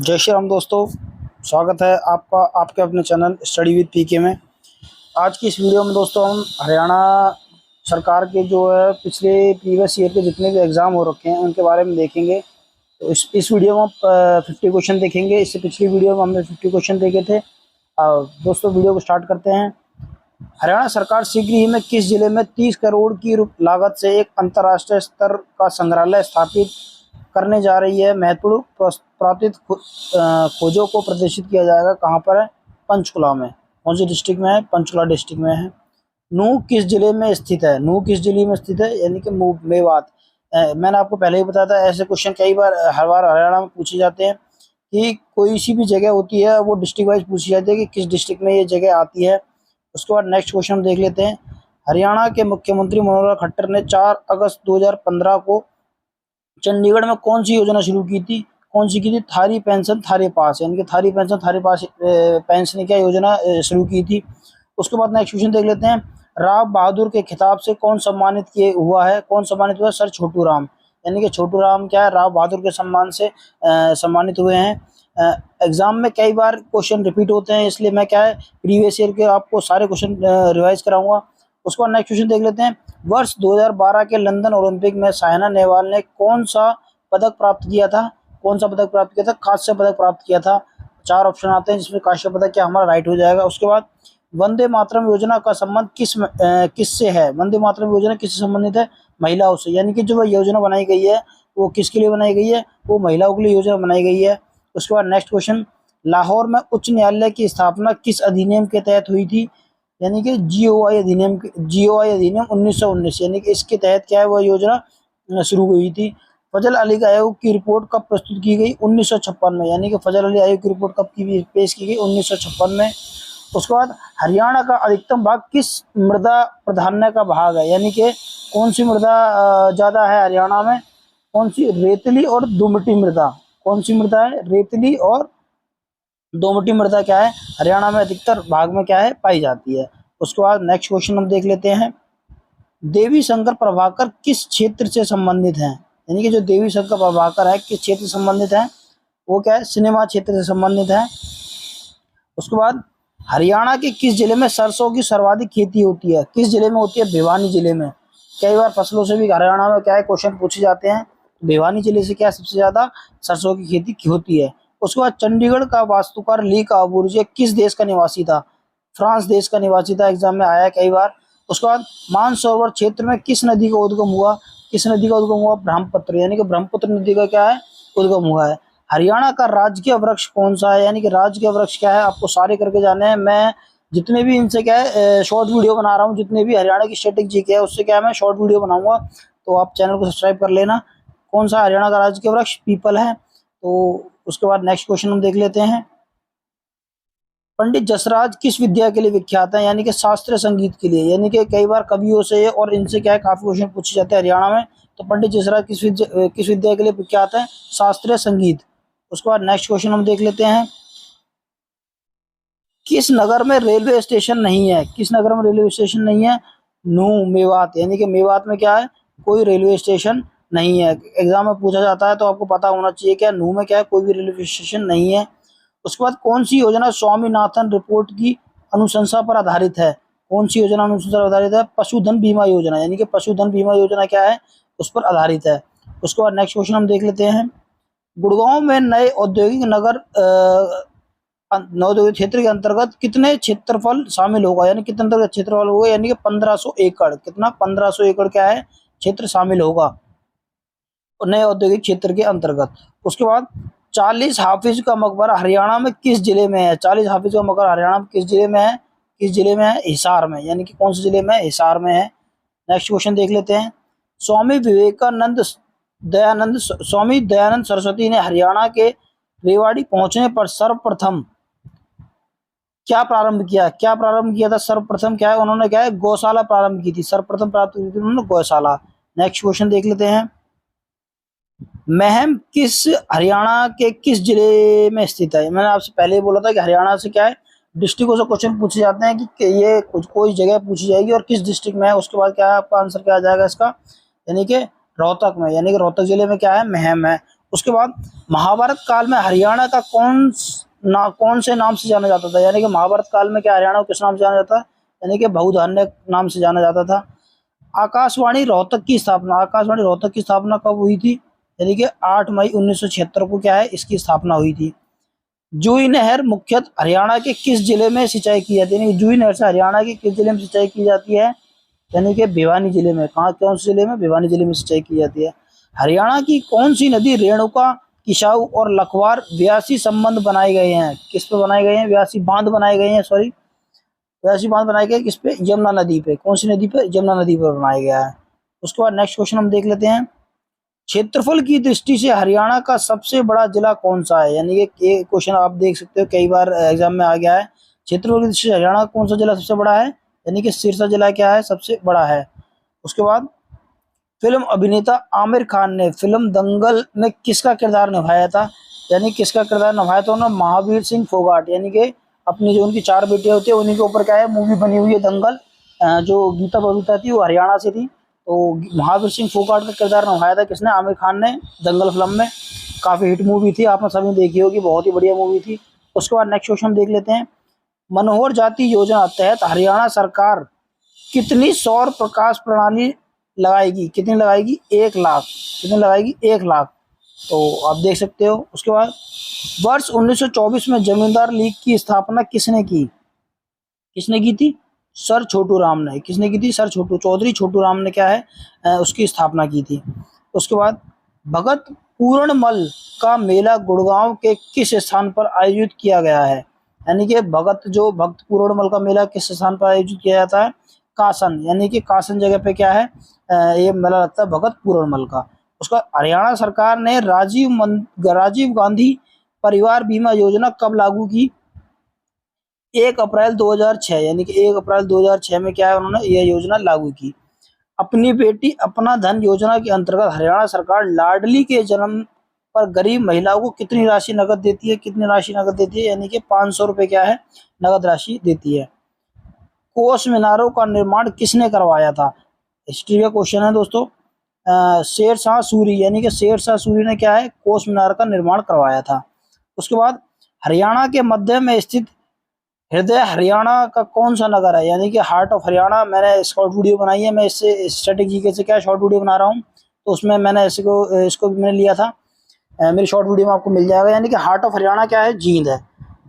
जय श्री राम दोस्तों। स्वागत है आपका आपके अपने चैनल स्टडी विद पीके में। आज की इस वीडियो में दोस्तों हम हरियाणा सरकार के जो है पिछले प्रीवियस ईयर के जितने भी एग्ज़ाम हो रखे हैं उनके बारे में देखेंगे। तो इस वीडियो में 50 क्वेश्चन देखेंगे। इससे पिछली वीडियो में हमने 50 क्वेश्चन देखे थे। दोस्तों वीडियो को स्टार्ट करते हैं। हरियाणा सरकार शीघ्र ही में किस जिले में 30 करोड़ की लागत से एक अंतर्राष्ट्रीय स्तर का संग्रहालय स्थापित करने जा रही है? महत्वपूर्ण पुरातत्व खोजों को प्रदर्शित किया जाएगा। कहाँ पर है? पंचकुला में। कौन सी डिस्ट्रिक्ट में है? पंचकुला डिस्ट्रिक्ट में है। नूह किस जिले में स्थित है? नूह किस जिले में स्थित है? यानी कि मेवात। मैंने आपको पहले ही बताया था, ऐसे क्वेश्चन कई बार हर बार हरियाणा में पूछे जाते हैं कि कोई सी भी जगह होती है वो डिस्ट्रिक्ट वाइज पूछी जाती है कि किस डिस्ट्रिक्ट में ये जगह आती है। उसके बाद नेक्स्ट क्वेश्चन हम देख लेते हैं। हरियाणा के मुख्यमंत्री मनोहर लाल खट्टर ने 4 अगस्त 2015 को चंडीगढ़ में कौन सी योजना शुरू की थी? कौन सी की थी? थारी पेंशन थारे पास, यानी कि थारी पेंशन थारे पास पेंशन क्या योजना शुरू की थी। उसके बाद नेक्स्ट क्वेश्चन देख लेते हैं। राव बहादुर के खिताब से कौन सम्मानित किए हुआ है? कौन सम्मानित हुआ है? सर छोटू राम। यानी कि छोटू राम क्या है? राव बहादुर के सम्मान से सम्मानित हुए हैं। एग्जाम में कई बार क्वेश्चन रिपीट होते हैं, इसलिए मैं क्या है प्रीवियस ईयर के आपको सारे क्वेश्चन रिवाइज कराऊंगा। उसके बाद नेक्स्ट क्वेश्चन देख लेते हैं। वर्ष 2012 के लंदन ओलंपिक में साइना नेहवाल ने कौन सा पदक प्राप्त किया था? कौन सा पदक प्राप्त किया था? कांस्य पदक प्राप्त किया था। 4 ऑप्शन आते हैं जिसमें कांस्य पदक क्या हमारा राइट हो जाएगा। उसके बाद वंदे मातरम योजना का संबंध किससे है? वंदे मातरम योजना किससे संबंधित है? महिलाओं से। यानी कि जो वह योजना बनाई गई है वो किसके लिए बनाई गई है? वो महिलाओं के लिए योजना बनाई गई है। उसके बाद नेक्स्ट क्वेश्चन। लाहौर में उच्च न्यायालय की स्थापना किस अधिनियम के तहत हुई थी? यानी कि जीओआई अधिनियम 1919, यानी कि इसके तहत क्या है वह योजना शुरू हुई थी। फजल अली का आयोग की रिपोर्ट कब प्रस्तुत की गई? 1956 में। यानी कि फजल अली आयोग की रिपोर्ट कब की पेश की गई? 1956 में। उसके बाद हरियाणा का अधिकतम भाग किस मृदा प्राधान्य का भाग है? यानी कि कौन सी मृदा ज़्यादा है हरियाणा में? कौन सी? रेतली और दोमटी मृदा। कौन सी मृदा है? रेतली और दोमटी मृदा क्या है हरियाणा में अधिकतर भाग में क्या है पाई जाती है। उसके बाद नेक्स्ट क्वेश्चन हम देख लेते हैं। देवी शंकर प्रभाकर किस क्षेत्र से संबंधित हैं? यानी कि जो देवी शंकर प्रभाकर है किस क्षेत्र से संबंधित है? वो क्या है? सिनेमा क्षेत्र से संबंधित है। उसके बाद हरियाणा के किस जिले में सरसों की सर्वाधिक खेती होती है? किस जिले में होती है? भिवानी जिले में। कई बार फसलों से भी हरियाणा में क्या है क्वेश्चन पूछे जाते हैं। भिवानी जिले से क्या सबसे ज्यादा सरसों की खेती होती है। उसके बाद चंडीगढ़ का वास्तुकार ली काबूर्जे किस देश का निवासी था? फ्रांस देश का निवासी था। एग्जाम में आया कई बार। उसके बाद मानसरोवर क्षेत्र में किस नदी का उद्गम हुआ? किस नदी का उद्गम हुआ? ब्रह्मपुत्र, यानी कि ब्रह्मपुत्र नदी का क्या है उद्गम हुआ है। हरियाणा का राजकीय वृक्ष कौन सा है? यानी कि राजकीय वृक्ष क्या है आपको सारे करके जाने हैं। मैं जितने भी इनसे क्या है शॉर्ट वीडियो बना रहा हूँ, जितने भी हरियाणा की स्टैटिक जीके है उससे क्या है मैं शॉर्ट वीडियो बनाऊंगा, तो आप चैनल को सब्सक्राइब कर लेना। कौन सा हरियाणा का राजकीय वृक्ष? पीपल है। तो उसके बाद नेक्स्ट क्वेश्चन हम देख लेते हैं। पंडित जसराज किस विद्या के लिए विख्यात है? यानी कि शास्त्रीय संगीत के लिए। यानी कि कई बार कवियों से और इनसे क्या है काफी क्वेश्चन पूछे जाते हैं हरियाणा में। तो पंडित जसराज किस विद्या के लिए विख्यात है? शास्त्रीय संगीत। उसके बाद नेक्स्ट क्वेश्चन हम देख लेते हैं। किस नगर में रेलवे स्टेशन नहीं है? किस नगर में रेलवे स्टेशन नहीं है? नूह, मेवात। यानी कि मेवात में क्या है कोई रेलवे स्टेशन नहीं है। एग्जाम में पूछा जाता है तो आपको पता होना चाहिए क्या नूह में क्या है कोई भी रेलवे स्टेशन नहीं है। उसके बाद कौन सी योजना स्वामीनाथन रिपोर्ट की अनुशंसा पर आधारित है? कौन सी योजना अनुशंसा पर आधारित है? पशुधन बीमा योजना। यानी कि पशुधन बीमा योजना क्या है उस पर आधारित है। उसके बाद नेक्स्ट क्वेश्चन हम देख लेते हैं। गुड़गांव में नए औद्योगिक नगर औद्योगिक क्षेत्र के अंतर्गत कितने क्षेत्रफल शामिल होगा? यानी कितने अंतर्गत क्षेत्रफल होगा? यानी कि 1500 एकड़। कितना? 1500 एकड़ क्या है क्षेत्र शामिल होगा नए औद्योगिक क्षेत्र के अंतर्गत। उसके बाद 40 हाफिज का मकबरा हरियाणा में किस जिले में है? 40 हाफिज का मकबरा हरियाणा में किस जिले में है? किस जिले में है? हिसार में। यानी कि कौन से जिले में? हिसार में है। नेक्स्ट क्वेश्चन देख लेते हैं। स्वामी दयानंद सरस्वती ने हरियाणा के रेवाड़ी पहुंचने पर सर्वप्रथम क्या प्रारंभ किया? क्या प्रारंभ किया था? सर्वप्रथम क्या है उन्होंने क्या है गौशाला प्रारंभ की थी। सर्वप्रथम प्राप्त की थी उन्होंने गौशाला। नेक्स्ट क्वेश्चन देख लेते हैं। महम किस हरियाणा के किस जिले में स्थित है? मैंने आपसे पहले ही बोला था कि हरियाणा से क्या है डिस्ट्रिक्टों से क्वेश्चन पूछे जाते हैं कि ये कोई जगह पूछी जाएगी और किस डिस्ट्रिक्ट में है, उसके बाद क्या है आपका आंसर क्या आ जाएगा इसका, यानी कि रोहतक में। यानी कि रोहतक जिले में क्या है महम है। उसके बाद महाभारत काल में हरियाणा का कौन से नाम से जाना जाता था, यानी कि महाभारत काल में क्या हरियाणा को किस नाम से जाना जाता, यानी कि बहुधान्य नाम से जाना जाता था। आकाशवाणी रोहतक की स्थापना कब हुई थी, यानी कि 8 मई 1976 को क्या है इसकी स्थापना हुई थी। जूही नहर मुख्यतः हरियाणा के किस जिले में सिंचाई की जाती है, यानी कि जूही नहर से हरियाणा के किस जिले में सिंचाई की जाती है, यानी कि भिवानी जिले में। कौन से जिले में, भिवानी जिले में सिंचाई की जाती है। हरियाणा की कौन सी नदी रेणुका, किसाऊ और लखवार व्यासी संबंध बनाए गए हैं, किस पे बनाए गए हैं, व्यासी बांध बनाए गए हैं, सॉरी व्यासी बांध बनाए गए किस पे, यमुना नदी पे। कौन सी नदी पे, यमुना नदी पर बनाया गया है। उसके बाद नेक्स्ट क्वेश्चन हम देख लेते हैं, क्षेत्रफल की दृष्टि से हरियाणा का सबसे बड़ा जिला कौन सा है, यानी कि ये क्वेश्चन आप देख सकते हो कई बार एग्जाम में आ गया है। क्षेत्रफल की दृष्टि से हरियाणा का कौन सा जिला सबसे बड़ा है, यानी कि सिरसा जिला क्या है सबसे बड़ा है। उसके बाद फिल्म अभिनेता आमिर खान ने फिल्म दंगल में किसका किरदार निभाया था, यानी किसका किरदार निभाया था उन्होंने, महावीर सिंह फोगाट, यानी कि अपनी जो उनकी 4 बेटियां होती है उन्हीं के ऊपर क्या है मूवी बनी हुई है दंगल। जो गीता बबीता थी वो हरियाणा से थी, तो महावीर सिंह फोगाट का किरदार निभाया था किसने, आमिर खान ने दंगल फिल्म में। काफ़ी हिट मूवी थी, आपने सभी देखी होगी, बहुत ही बढ़िया मूवी थी। उसके बाद नेक्स्ट क्वेश्चन देख लेते हैं, मनोहर जाति योजना तहत हरियाणा सरकार कितनी सौर प्रकाश प्रणाली लगाएगी, कितनी लगाएगी, 1 लाख, कितनी लगाएगी, 1 लाख, तो आप देख सकते हो। उसके बाद वर्ष 1924 में जमींदार लीग की स्थापना किसने की, किसने की थी, सर छोटू राम ने। किसने की थी, सर चौधरी छोटू राम ने क्या है उसकी स्थापना की थी। उसके बाद भगत पूर्णमल का मेला गुड़गांव के किस स्थान पर आयोजित किया गया है, यानी कि भक्त पूर्णमल का मेला किस स्थान पर आयोजित किया जाता है, कासन, यानी कि कासन जगह पे क्या है ये मेला लगता है भगत पूर्णमल का। उसका हरियाणा सरकार ने राजीव गांधी परिवार बीमा योजना कब लागू की, 1 अप्रैल 2006, यानी कि 1 अप्रैल 2006 में क्या है उन्होंने यह योजना लागू की। अपनी बेटी अपना धन योजना के अंतर्गत हरियाणा सरकार लाडली के जन्म पर गरीब महिलाओं को कितनी राशि नकद देती है, कितनी राशि नकद देती है, यानी कि 500 रुपये क्या है नकद राशि देती है। कोस मीनारों का निर्माण किसने करवाया था, हिस्ट्री का क्वेश्चन है दोस्तों। शेरशाह सूरी, यानी कि शेरशाह सूरी ने क्या है कोस मीनार का निर्माण करवाया था। उसके बाद हरियाणा के मध्य में स्थित हृदय हरियाणा का कौन सा नगर है, यानी कि हार्ट ऑफ हरियाणा। मैंने शॉर्ट वीडियो बनाई है, मैं इससे स्टैटिक जीके से क्या शॉर्ट वीडियो बना रहा हूँ, तो उसमें मैंने इसको भी मैंने लिया था, मेरी शॉर्ट वीडियो में आपको मिल जाएगा। यानी कि हार्ट ऑफ हरियाणा क्या है, जींद है।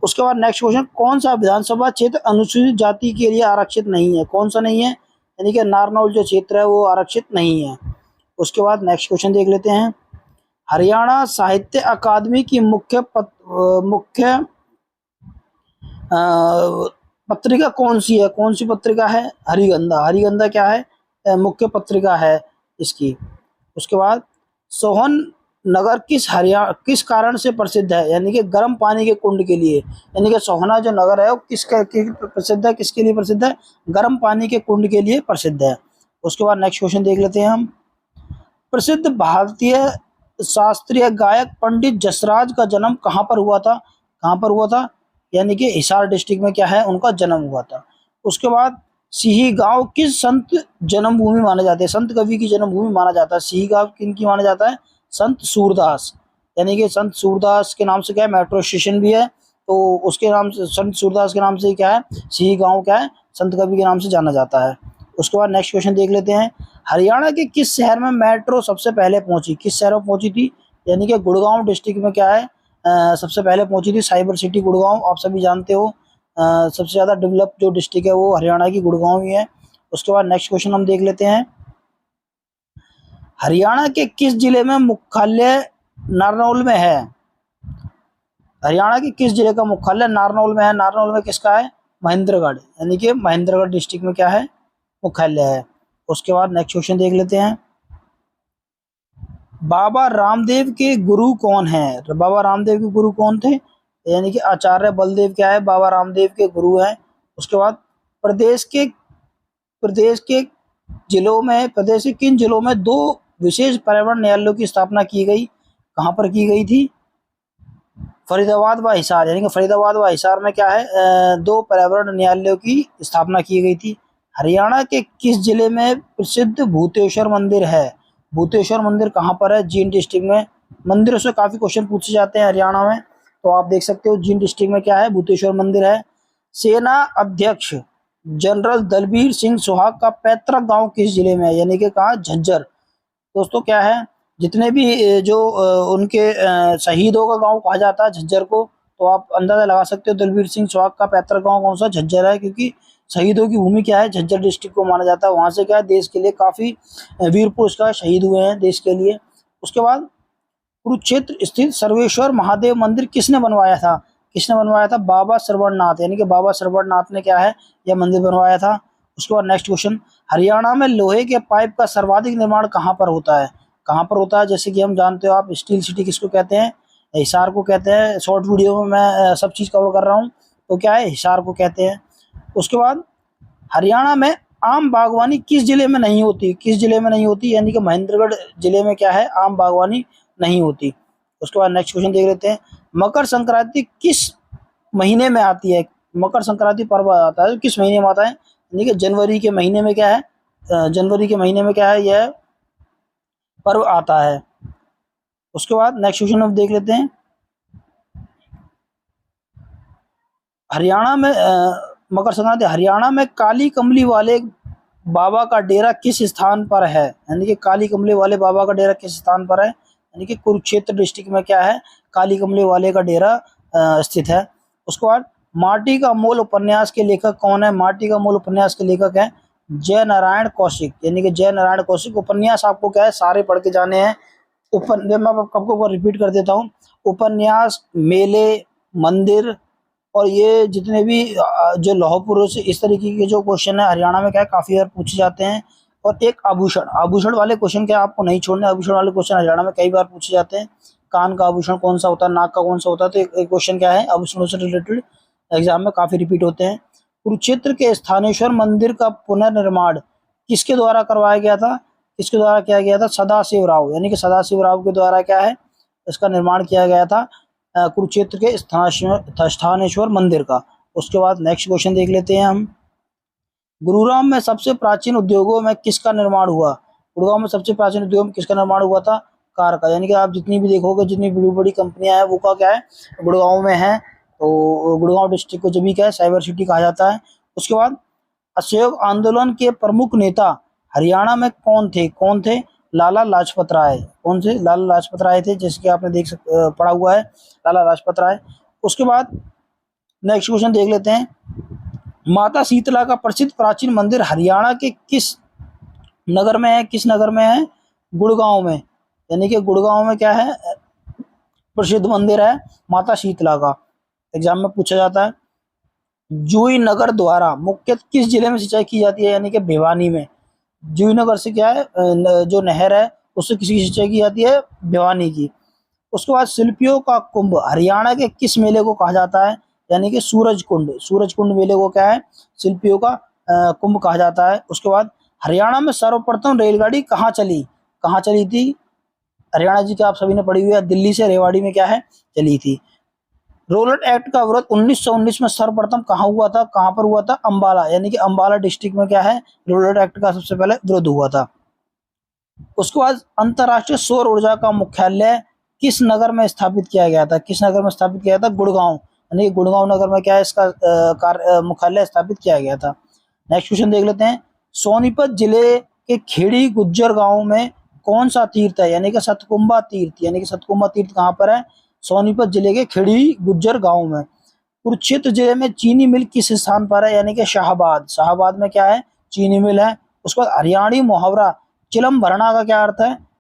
उसके बाद नेक्स्ट क्वेश्चन, कौन सा विधानसभा क्षेत्र अनुसूचित जाति के लिए आरक्षित नहीं है, कौन सा नहीं है, यानी कि नारनौल जो क्षेत्र है वो आरक्षित नहीं है। उसके बाद नेक्स्ट क्वेश्चन देख लेते हैं, हरियाणा साहित्य अकादमी की मुख्य पत्रिका कौन सी है, कौन सी पत्रिका है, हरिगंधा। हरिगंधा क्या है मुख्य पत्रिका है इसकी। उसके बाद सोहन नगर किस कारण से प्रसिद्ध है, यानी कि गर्म पानी के कुंड के लिए। यानी कि सोहना जो नगर है वो प्रसिद्ध है, किसके लिए प्रसिद्ध है, गर्म पानी के कुंड के लिए प्रसिद्ध है। उसके बाद नेक्स्ट क्वेश्चन देख लेते हैं हम, प्रसिद्ध भारतीय शास्त्रीय गायक पंडित जसराज का जन्म कहाँ पर हुआ था, कहाँ पर हुआ था, यानी कि हिसार डिस्ट्रिक्ट में क्या है उनका जन्म हुआ था। उसके बाद सिही गांव किस संत जन्मभूमि माने जाते हैं, संत कवि की जन्मभूमि माना जाता है। सिही गांव किन की माना जाता है, संत सूरदास, यानी कि संत सूरदास के नाम से क्या है मेट्रो स्टेशन भी है, तो उसके नाम से संत सूरदास के नाम से क्या है सिही गांव क्या है संत कवि के नाम से जाना जाता है। उसके बाद नेक्स्ट क्वेश्चन देख लेते हैं, हरियाणा के किस शहर में मेट्रो सबसे पहले पहुंची, किस शहर में पहुंची थी, यानी कि गुड़गांव डिस्ट्रिक्ट में क्या है सबसे पहले पहुंची थी। साइबर सिटी गुड़गांव आप सभी जानते हो, सबसे ज़्यादा डेवलप जो डिस्ट्रिक्ट है वो हरियाणा की गुड़गांव ही है। उसके बाद नेक्स्ट क्वेश्चन हम देख लेते हैं, हरियाणा के किस जिले में मुख्यालय नारनौल में है, हरियाणा के किस जिले का मुख्यालय नारनौल में है, नारनौल में किसका है, महेंद्रगढ़, यानी कि महेंद्रगढ़ डिस्ट्रिक्ट में क्या है मुख्यालय है। उसके बाद नेक्स्ट क्वेश्चन देख लेते हैं, बाबा रामदेव के गुरु कौन है, बाबा रामदेव के गुरु कौन थे, यानी कि आचार्य बलदेव क्या है बाबा रामदेव के गुरु हैं। उसके बाद प्रदेश के किन जिलों में 2 विशेष पर्यावरण न्यायालयों की स्थापना की गई, कहाँ पर की गई थी, फरीदाबाद व हिसार, यानी कि फरीदाबाद व हिसार में क्या है 2 पर्यावरण न्यायालयों की स्थापना की गई थी। हरियाणा के किस जिले में प्रसिद्ध भूतेश्वर मंदिर है, भूतेश्वर मंदिर कहाँ पर है, जींद डिस्ट्रिक्ट में, मंदिरों से काफ़ी क्वेश्चन पूछे जाते हैं हरियाणा में। तो आप देख सकते हो जींद डिस्ट्रिक्ट में क्या है, भूतेश्वर मंदिर है। सेना अध्यक्ष जनरल दलबीर सिंह सुहाग का पैतृक गांव किस जिले में है, यानी कि कहाँ, झज्जर। दोस्तों क्या है, जितने भी जो उनके शहीदों का गांव कहा जाता है झज्जर को, तो आप अंदाजा लगा सकते हो दलबीर सिंह सुहाग का पैतृक गांव कौन सा, झज्जर है। क्योंकि शहीदों की भूमि क्या है, झज्जर डिस्ट्रिक्ट को माना जाता है। वहां से क्या है, देश के लिए काफ़ी वीर पुरुष का शहीद हुए हैं देश के लिए। उसके बाद कुरुक्षेत्र स्थित सर्वेश्वर महादेव मंदिर किसने बनवाया था, किसने बनवाया था, बाबा श्रवणनाथ, यानी कि बाबा श्रवणनाथ ने क्या है, यह मंदिर बनवाया था। उसके बाद नेक्स्ट क्वेश्चन, हरियाणा में लोहे के पाइप का सर्वाधिक निर्माण कहाँ पर होता है, कहाँ पर होता है। जैसे कि हम जानते हो आप, स्टील सिटी किसको कहते हैं, हिसार को कहते हैं। शॉर्ट वीडियो में मैं सब चीज़ कवर कर रहा हूँ, तो क्या है, हिसार को कहते हैं। उसके बाद हरियाणा में आम बागवानी किस जिले में नहीं होती, किस जिले में नहीं होती, यानी कि महेंद्रगढ़ जिले में क्या है, आम बागवानी नहीं होती। उसके बाद नेक्स्ट क्वेश्चन देख लेते हैं, मकर संक्रांति किस महीने में आती है, मकर संक्रांति पर्व आता है किस महीने में आता है, यानी कि जनवरी के महीने में क्या है, जनवरी के महीने में क्या है, यह पर्व आता है। उसके बाद नेक्स्ट क्वेश्चन हम देख लेते हैं, हरियाणा में मकर संक्रांति, हरियाणा में काली कमली वाले बाबा का डेरा किस स्थान पर है, यानी कि काली कमली वाले बाबा का डेरा किस स्थान पर है, यानी कि कुरुक्षेत्र डिस्ट्रिक्ट में क्या है, काली कमली वाले का डेरा स्थित है। उसके बाद माटी का मोल उपन्यास के लेखक कौन है, माटी का मोल उपन्यास के लेखक है जय नारायण कौशिक, यानी कि जय नारायण कौशिक। उपन्यास आपको क्या है, सारे पढ़ के जाने हैं। मैं आपको रिपीट कर देता हूँ, उपन्यास, मेले, मंदिर और ये जितने भी जो लौह पुरुष, इस तरीके के जो क्वेश्चन है हरियाणा में क्या है, काफ़ी बार पूछे जाते हैं। और एक आभूषण, आभूषण वाले क्वेश्चन क्या आपको नहीं छोड़ने, आभूषण वाले क्वेश्चन हरियाणा में कई बार पूछे जाते हैं। कान का आभूषण कौन सा होता है, नाक का कौन सा होता है, तो एक क्वेश्चन क्या है, आभूषणों से रिलेटेड एग्जाम में काफ़ी रिपीट होते हैं। कुरुक्षेत्र के स्थानेश्वर मंदिर का पुनर्निर्माण किसके द्वारा करवाया गया था, किसके द्वारा किया गया था, सदाशिव राव, यानी कि सदाशिव राव के द्वारा क्या है, इसका निर्माण किया गया था, कुरुक्षेत्र के स्थानेश्वर मंदिर का। उसके बाद नेक्स्ट क्वेश्चन देख लेते हैं हम, गुरुग्राम में सबसे प्राचीन उद्योगों में किसका निर्माण हुआ, गुड़गांव में सबसे प्राचीन उद्योग में किसका निर्माण हुआ था, कार का। यानी कि आप जितनी भी देखोगे, जितनी बड़ी बड़ी कंपनियां हैं वो का क्या है, गुड़गांव में है। तो गुड़गांव डिस्ट्रिक्ट को जब भी क्या है, साइबर सिटी कहा जाता है। उसके बाद असहयोग आंदोलन के प्रमुख नेता हरियाणा में कौन थे, कौन थे, लाला लाजपत राय। कौन से, लाला लाजपत राय थे, जैसे कि आपने पढ़ा हुआ है, लाला लाजपत राय। उसके बाद नेक्स्ट क्वेश्चन देख लेते हैं, माता शीतला का प्रसिद्ध प्राचीन मंदिर हरियाणा के किस नगर में है, किस नगर में है, गुड़गांव में। यानी कि गुड़गांव में क्या है, प्रसिद्ध मंदिर है माता शीतला का, एग्जाम में पूछा जाता है। जूही नगर द्वारा मुख्य किस जिले में सिंचाई की जाती है, यानी कि भिवानी में। जूही नगर से क्या है, जो नहर है उससे किसी की सिंचाई की जाती है, भिवानी की। उसके बाद शिल्पियों का कुंभ हरियाणा के किस मेले को कहा जाता है, यानी कि सूरज कुंड, सूरज कुंड मेले को क्या है, शिल्पियों का कुंभ कहा जाता है। उसके बाद हरियाणा में सर्वप्रथम रेलगाड़ी कहाँ चली, कहाँ चली थी, हरियाणा जी की आप सभी ने पढ़ी हुई है, दिल्ली से रेवाड़ी में क्या है, चली थी। रोलर एक्ट का विरोध 1919 में सर्वप्रथम कहाँ हुआ था, कहाँ पर हुआ था, अंबाला, यानी कि अंबाला डिस्ट्रिक्ट में क्या है, रोलर एक्ट का सबसे पहले विरोध हुआ था। उसके बाद अंतर्राष्ट्रीय सौर ऊर्जा का मुख्यालय किस नगर में स्थापित किया गया था, किस नगर में स्थापित किया था, गुड़गांव, यानी कि गुड़गांव नगर में क्या है, इसका मुख्यालय स्थापित किया गया था। नेक्स्ट क्वेश्चन देख लेते हैं, सोनीपत जिले के खेड़ी गुज्जर गांव में कौन सा तीर्थ है, यानी कि सतकुंभा तीर्थ, यानी कि सतकुंभा तीर्थ कहाँ पर है, सोनीपत जिले के खेड़ी गुज्जर गांव में। कुरुक्षेत्र जिले में चीनी मिल किस स्थान पर है, यानी कि शाहबाद, शाहबाद में क्या है, चीनी मिल है। उसके बाद हरियाणी मुहावरा चिलम भरना का क्या अर्थ है,